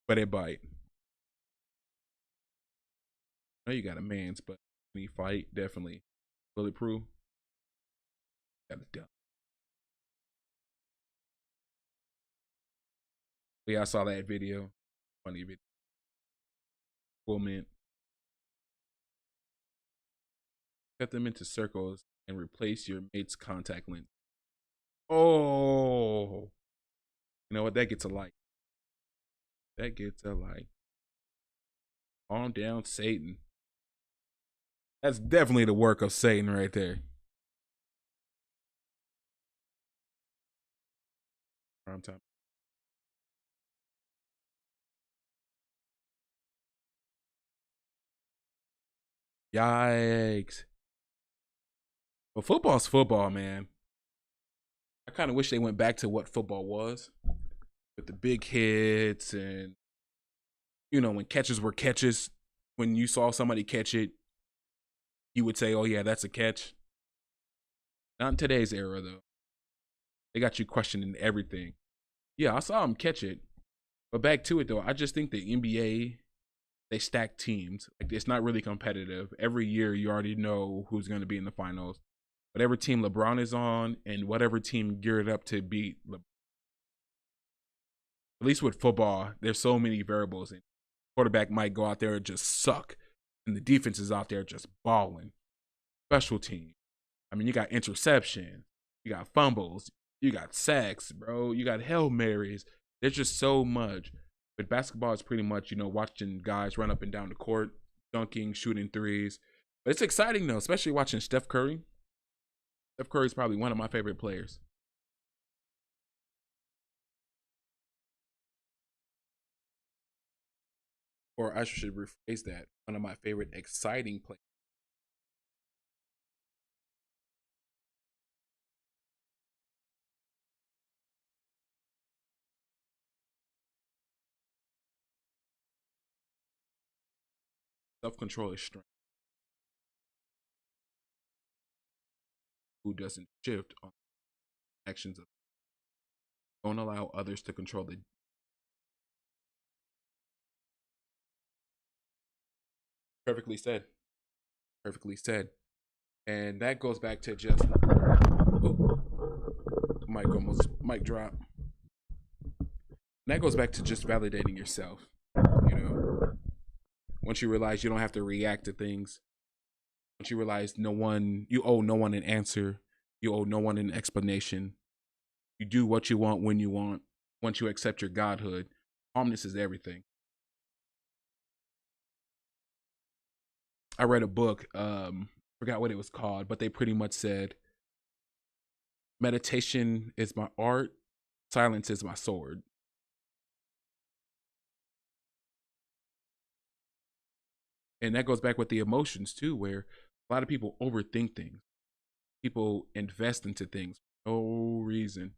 S1: But it bite. I know you got a man's, but when you fight, definitely bulletproof. Got it done. But yeah, I saw that video. Funny video. Woman. Cut them into circles. and replace your mate's contact lens. Oh, you know what? That gets a like. That gets a like. Calm down, Satan. That's definitely the work of Satan right there. Prime time. Yikes. But football's football, man. I kind of wish they went back to what football was with the big hits and, you know, when catches were catches. When you saw somebody catch it, you would say, oh, yeah, that's a catch. Not in today's era, though. They got you questioning everything. Yeah, I saw him catch it. But back to it, though, I just think the NBA, they stack teams. Like, it's not really competitive. Every year, you already know who's going to be in the finals. Whatever team LeBron is on and whatever team geared up to beat LeBron. At least with football, there's so many variables. And quarterback might go out there and just suck. And the defense is out there just balling. Special team. I mean, you got interception. You got fumbles. You got sacks, bro. You got Hail Marys. There's just so much. But basketball is pretty much, you know, watching guys run up and down the court, dunking, shooting threes. But it's exciting, though, especially watching Steph Curry. Steph Curry is probably one of my favorite players. Or I should rephrase that. One of my favorite exciting players. Self-control is strength. Who doesn't shift on actions of don't allow others to control the perfectly said. Perfectly said. And that goes back to just oh, mic drop. And that goes back to just validating yourself. You know, once you realize you don't have to react to things, once you realize you owe no one an answer, you owe no one an explanation. You do what you want when you want. Once you accept your godhood, calmness is everything. I read a book, forgot what it was called, but they pretty much said meditation is my art, silence is my sword. And that goes back with the emotions too, where a lot of people overthink things. People invest into things for no reason.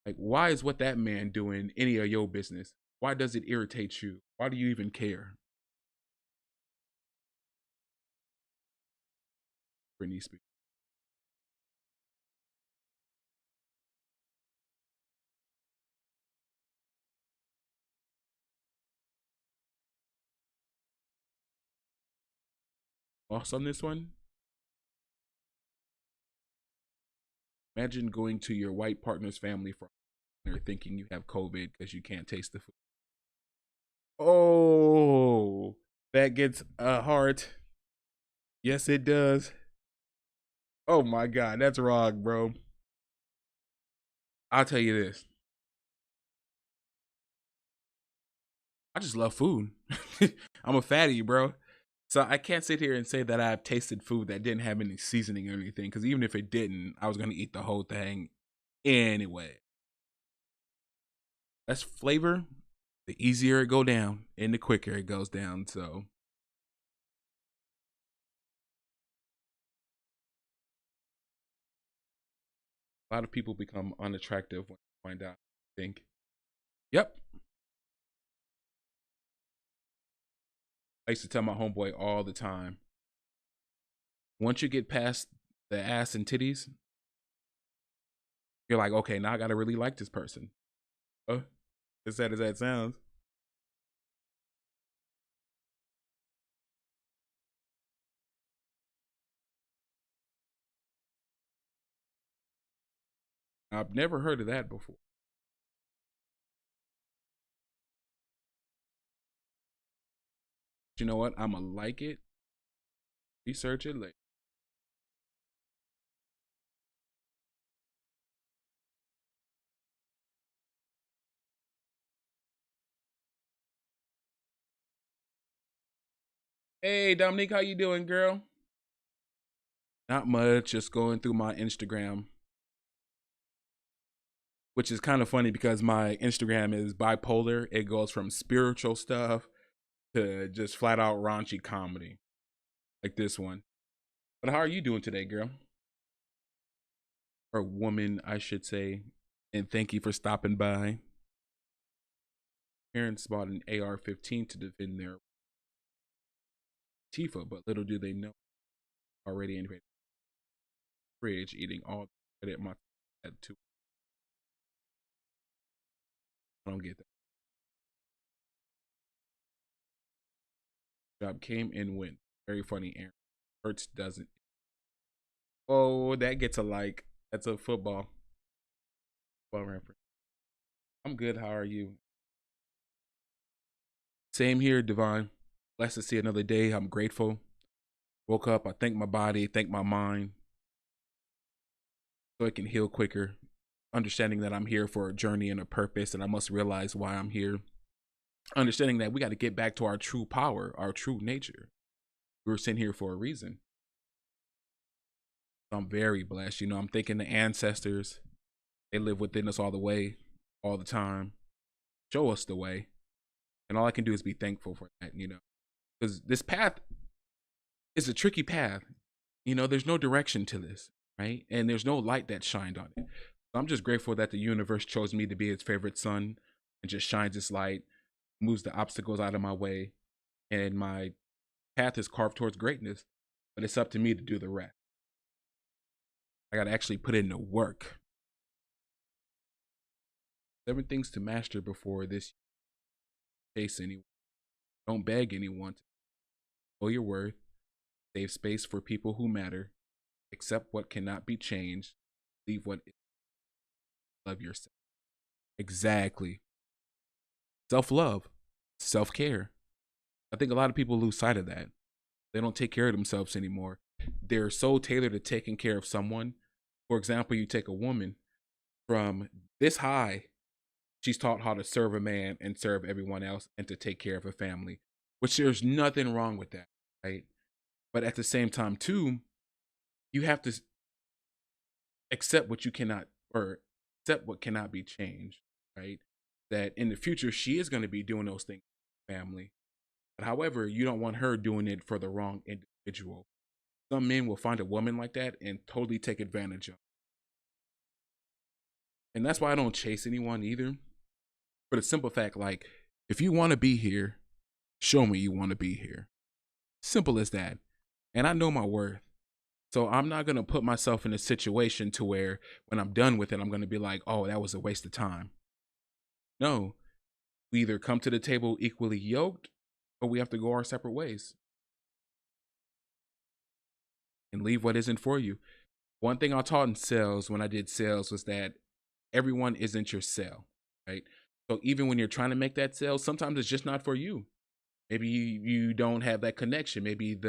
S1: Like, why is what that man doing any of your business? Why does it irritate you? Why do you even care? Britney Spears. Lost on this one? Imagine going to your white partner's family for dinner thinking you have COVID because you can't taste the food. Oh, that gets a heart. Yes, it does. Oh my God, that's wrong, bro. I'll tell you this. I just love food. I'm a fatty, bro. So I can't sit here and say that I've tasted food that didn't have any seasoning or anything, because even if it didn't, I was gonna eat the whole thing anyway. That's flavor. The easier it go down, and the quicker it goes down. So a lot of people become unattractive when they find out. I think. Yep. I used to tell my homeboy all the time. Once you get past the ass and titties, you're like, okay, now I gotta really like this person. As sad as that sounds. I've never heard of that before. But you know what? I'ma like it. Research it later. Hey, Dominique, how you doing, girl? Not much, just going through my Instagram, which is kind of funny because my Instagram is bipolar. It goes from spiritual stuff to just flat out raunchy comedy, like this one. But how are you doing today, girl? Or woman, I should say. And thank you for stopping by. Parents bought an AR-15 to defend their Tifa, but little do they know already in the fridge eating all the credit my had to. I don't get that. Job came and went. Very funny, Aaron. Hurts doesn't. Oh, that gets a like. That's a football reference. I'm good. How are you? Same here, Divine. Blessed to see another day. I'm grateful. Woke up. I thank my body, thank my mind, so it can heal quicker. Understanding that I'm here for a journey and a purpose, and I must realize why I'm here. Understanding that we got to get back to our true power, our true nature. We were sent here for a reason. So I'm very blessed. You know, I'm thinking the ancestors, they live within us all the way, all the time. Show us the way. And all I can do is be thankful for that, you know. Because this path is a tricky path. You know, there's no direction to this, right? And there's no light that shined on it. So I'm just grateful that the universe chose me to be its favorite son and just shines its light, moves the obstacles out of my way, and my path is carved towards greatness. But it's up to me to do the rest. I got to actually put in the work. 7 things to master before this. Chase anyone. Don't beg anyone to know your worth. Save space for people who matter. Accept what cannot be changed. Leave what is. Love yourself. Exactly. Self-love. Self-care. I think a lot of people lose sight of that. They don't take care of themselves anymore. They're so tailored to taking care of someone. For example, you take a woman from this high, she's taught how to serve a man and serve everyone else and to take care of a family, which there's nothing wrong with that, right? But at the same time, too, you have to accept what you cannot, or accept what cannot be changed, right? That in the future, she is going to be doing those things for family. But however, you don't want her doing it for the wrong individual. Some men will find a woman like that and totally take advantage of. And that's why I don't chase anyone either. For the simple fact, like, if you want to be here, show me you want to be here. Simple as that. And I know my worth. So I'm not going to put myself in a situation to where when I'm done with it, I'm going to be like, oh, that was a waste of time. No, we either come to the table equally yoked or we have to go our separate ways and leave what isn't for you. One thing I taught in sales when I did sales was that everyone isn't your sale, right? So even when you're trying to make that sale, sometimes it's just not for you. Maybe you don't have that connection. Maybe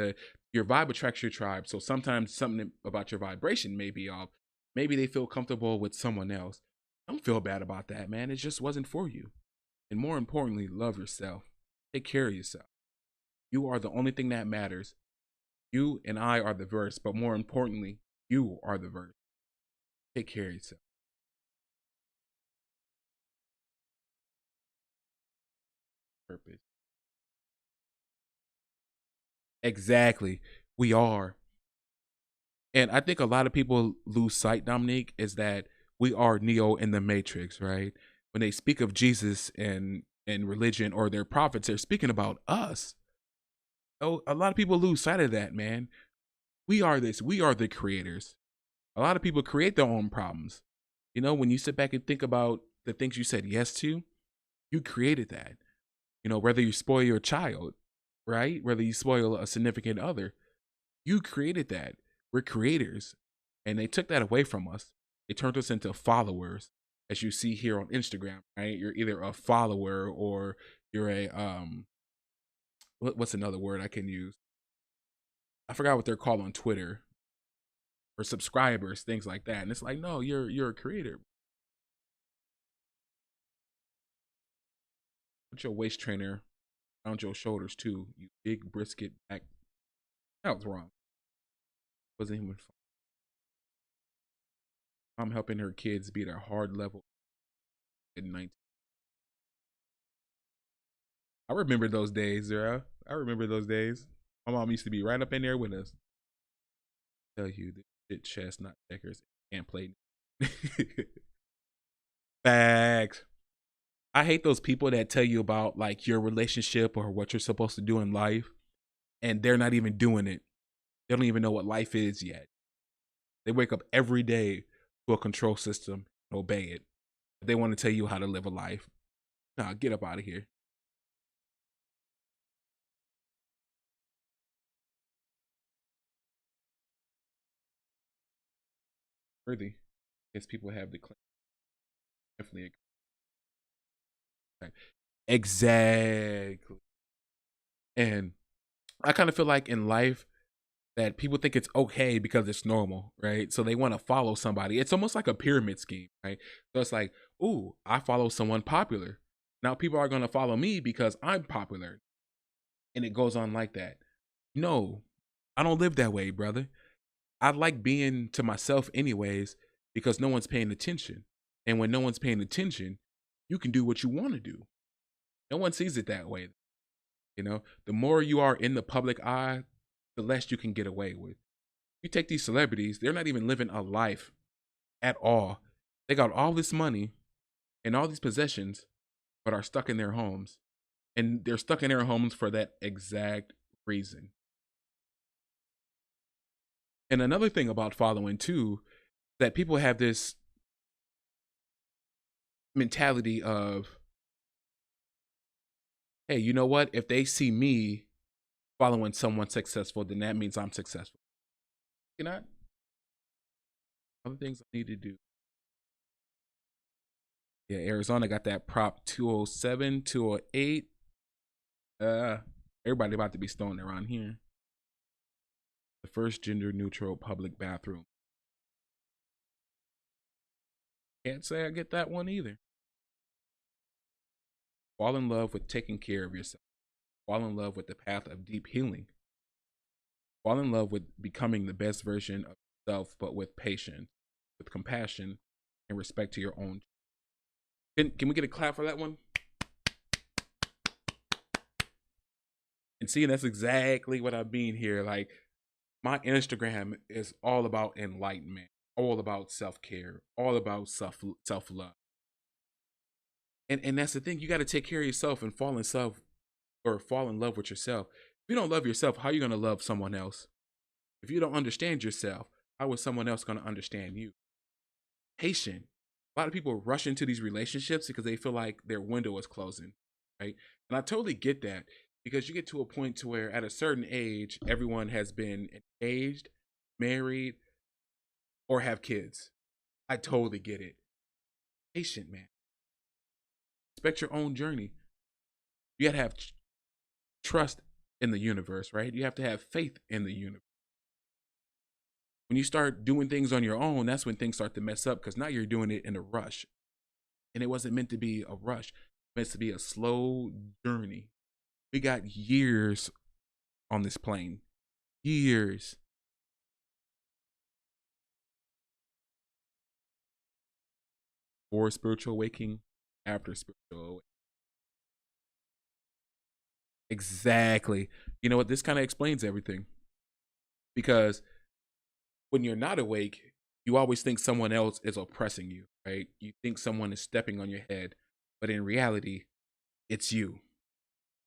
S1: your vibe attracts your tribe. So sometimes something about your vibration may be off. Maybe they feel comfortable with someone else. Don't feel bad about that, man. It just wasn't for you. And more importantly, love yourself. Take care of yourself. You are the only thing that matters. You and I are the verse, but more importantly, you are the verse. Take care of yourself. Purpose. Exactly. We are. And I think a lot of people lose sight, Dominique, is that we are Neo in the Matrix, right? When they speak of Jesus and religion or their prophets, they're speaking about us. Oh, a lot of people lose sight of that, man. We are this. We are the creators. A lot of people create their own problems. You know, when you sit back and think about the things you said yes to, you created that. You know, whether you spoil your child, right? Whether you spoil a significant other, you created that. We're creators. And they took that away from us. They turned us into followers, as you see here on Instagram, right? You're either a follower or you're a what's another word I can use? I forgot what they're called on Twitter. Or subscribers, things like that. And it's like, no, you're a creator. Put your waist trainer around your shoulders too. You big brisket back. That was wrong. Wasn't even fun. I'm helping her kids beat a hard level in 19. I remember those days, bro. I remember those days. My mom used to be right up in there with us. Tell you the shit chess, not checkers. Can't play. Facts. I hate those people that tell you about like your relationship or what you're supposed to do in life, and they're not even doing it. They don't even know what life is yet. They wake up every day to a control system and obey it. They want to tell you how to live a life. Nah, get up out of here. Worthy. Yes, people have the claim. Definitely. Exactly. And I kind of feel like in life that people think it's okay because it's normal, right? So they want to follow somebody. It's almost like a pyramid scheme, right? So it's like, ooh, I follow someone popular. Now people are going to follow me because I'm popular. And it goes on like that. No, I don't live that way, brother. I like being to myself anyways because no one's paying attention. And when no one's paying attention, you can do what you want to do. No one sees it that way. You know, the more you are in the public eye, the less you can get away with. You take these celebrities, they're not even living a life at all. They got all this money and all these possessions, but are stuck in their homes. And they're stuck in their homes for that exact reason. And another thing about following too, that people have this mentality of, hey, you know what? If they see me following someone successful, then that means I'm successful. You know, other things I need to do. Yeah, Arizona got that prop 207, 208. Everybody about to be stoned around here. The first gender neutral public bathroom. Can't say I get that one either. Fall in love with taking care of yourself. Fall in love with the path of deep healing. Fall in love with becoming the best version of yourself, but with patience, with compassion, and respect to your own. Can we get a clap for that one? And see, that's exactly what I mean here. Like, my Instagram is all about enlightenment, all about self-care, all about self-love. And that's the thing, you got to take care of yourself and fall in love with yourself. If you don't love yourself, how are you going to love someone else? If you don't understand yourself, how is someone else going to understand you? Patient. A lot of people rush into these relationships because they feel like their window is closing, right? And I totally get that, because you get to a point to where at a certain age, everyone has been engaged, married, or have kids. I totally get it. Patient, man. Respect your own journey. You gotta have trust in the universe, right? You have to have faith in the universe. When you start doing things on your own, that's when things start to mess up, because now you're doing it in a rush. And it wasn't meant to be a rush. It was meant to be a slow journey. We got years on this plane. Years. For spiritual awakening, after spiritual awakening. Exactly. You know what? This kind of explains everything. Because when you're not awake, you always think someone else is oppressing you, right? You think someone is stepping on your head, but in reality, it's you.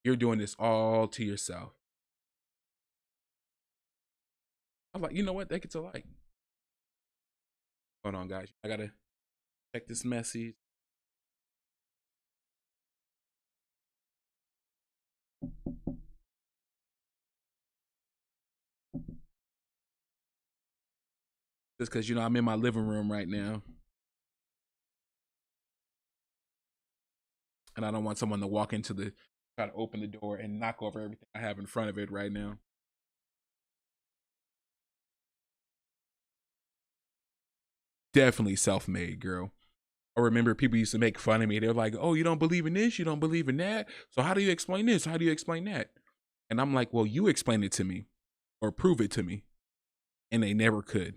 S1: You're doing this all to yourself. I'm like, you know what? That gets a like. Hold on, guys. I gotta check this message. Just because, I'm in my living room right now. And I don't want someone to walk into try to open the door and knock over everything I have in front of it right now. Definitely self-made, girl. I remember people used to make fun of me. They're like, oh, you don't believe in this? You don't believe in that? So how do you explain this? How do you explain that? And I'm like, well, you explain it to me or prove it to me. And they never could.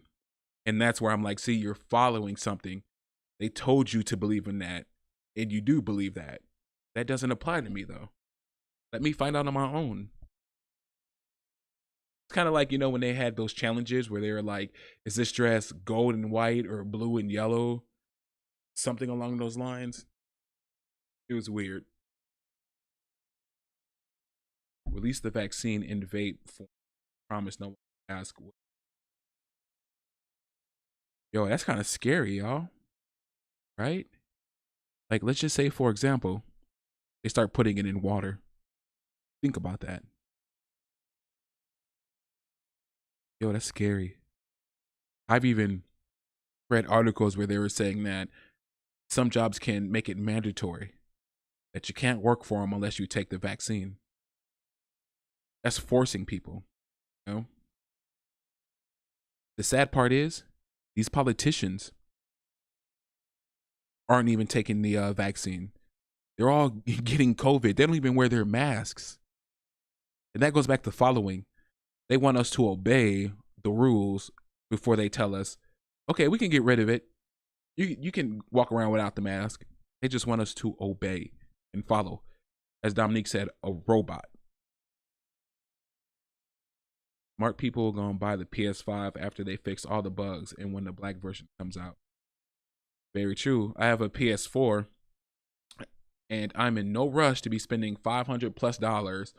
S1: And that's where I'm like, see, you're following something. They told you to believe in that. And you do believe that. That doesn't apply to me, though. Let me find out on my own. It's kind of like, you know, when they had those challenges where they were like, is this dress gold and white or blue and yellow? Something along those lines. It was weird. Release the vaccine in vape form. Promise no one will ask. Yo, that's kind of scary, y'all. Right? Like, let's just say, for example, they start putting it in water. Think about that. Yo, that's scary. I've even read articles where they were saying that some jobs can make it mandatory that you can't work for them unless you take the vaccine. That's forcing people, you know? The sad part is these politicians aren't even taking the vaccine. They're all getting COVID. They don't even wear their masks. And that goes back to following. They want us to obey the rules before they tell us, okay, we can get rid of it. You can walk around without the mask. They just want us to obey and follow. As Dominique said, a robot. Smart people are going to buy the PS5 after they fix all the bugs and when the black version comes out. Very true. I have a PS4 and I'm in no rush to be spending $500+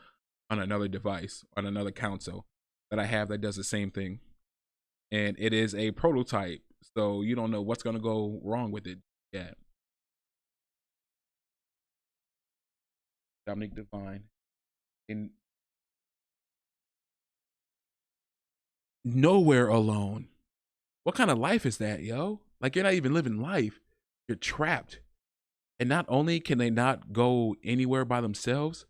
S1: on another device, on another console that I have that does the same thing. And it is a prototype, so you don't know what's going to go wrong with it yet. Dominic Divine. In nowhere alone. What kind of life is that, yo? Like, you're not even living life. You're trapped. And not only can they not go anywhere by themselves,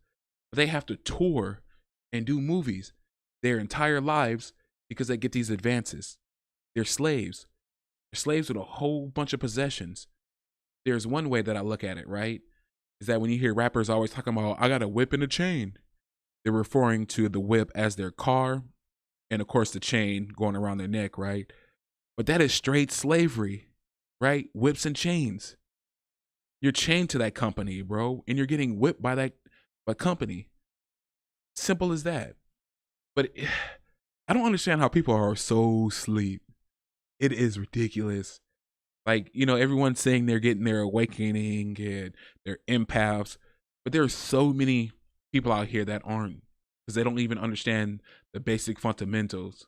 S1: but they have to tour and do movies their entire lives because they get these advances. They're slaves. They're slaves with a whole bunch of possessions. There's one way that I look at it, right? Is that when you hear rappers always talking about, I got a whip and a chain, they're referring to the whip as their car and, of course, the chain going around their neck, right? But that is straight slavery, right? Whips and chains. You're chained to that company, bro, and you're getting whipped by that company. Simple as that. But I don't understand how people are so asleep. It is ridiculous. Like, you know, everyone's saying they're getting their awakening and they're empaths, but there are so many people out here that aren't, because they don't even understand the basic fundamentals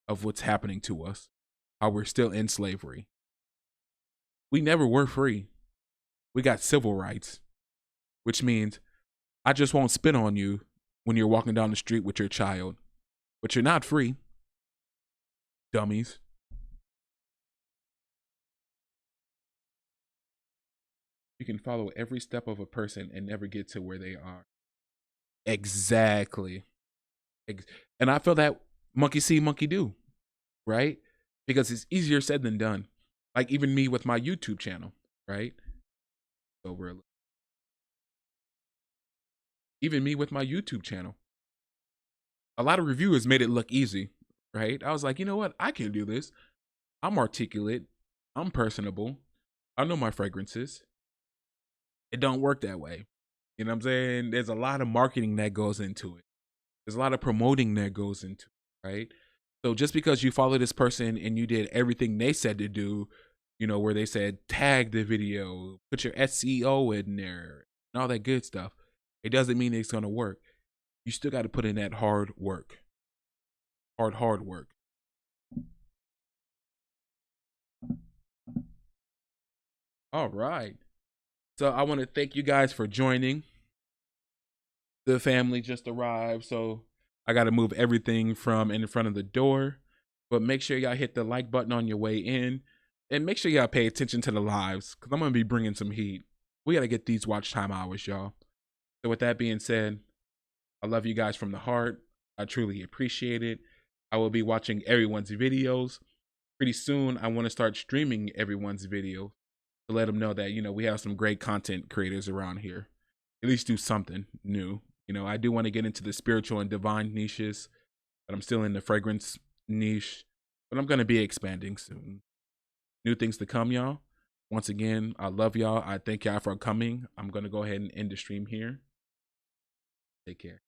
S1: of what's happening to us, how we're still in slavery. We never were free. We got civil rights, which means I just won't spit on you when you're walking down the street with your child, but you're not free. Dummies. You can follow every step of a person and never get to where they are. Exactly. And I feel that monkey see, monkey do, right? Because it's easier said than done. Like even me with my YouTube channel, right? Even me with my YouTube channel. A lot of reviewers made it look easy, right? I was like, you know what? I can do this. I'm articulate. I'm personable. I know my fragrances. It don't work that way. You know what I'm saying? There's a lot of marketing that goes into it. There's a lot of promoting that goes into it, right? So just because you follow this person and you did everything they said to do, you know, where they said tag the video, put your SEO in there, and all that good stuff, it doesn't mean it's going to work. You still got to put in that hard work. Hard work. All right. So I want to thank you guys for joining. The family just arrived, so I got to move everything from in front of the door. But make sure y'all hit the like button on your way in. And make sure y'all pay attention to the lives, because I'm going to be bringing some heat. We got to get these watch time hours, y'all. So with that being said, I love you guys from the heart. I truly appreciate it. I will be watching everyone's videos. Pretty soon, I want to start streaming everyone's video. to let them know that, you know, we have some great content creators around here. At least do something new. You know, I do want to get into the spiritual and divine niches, but I'm still in the fragrance niche. But I'm going to be expanding soon. New things to come, y'all. Once again, I love y'all. I thank y'all for coming. I'm going to go ahead and end the stream here. Take care.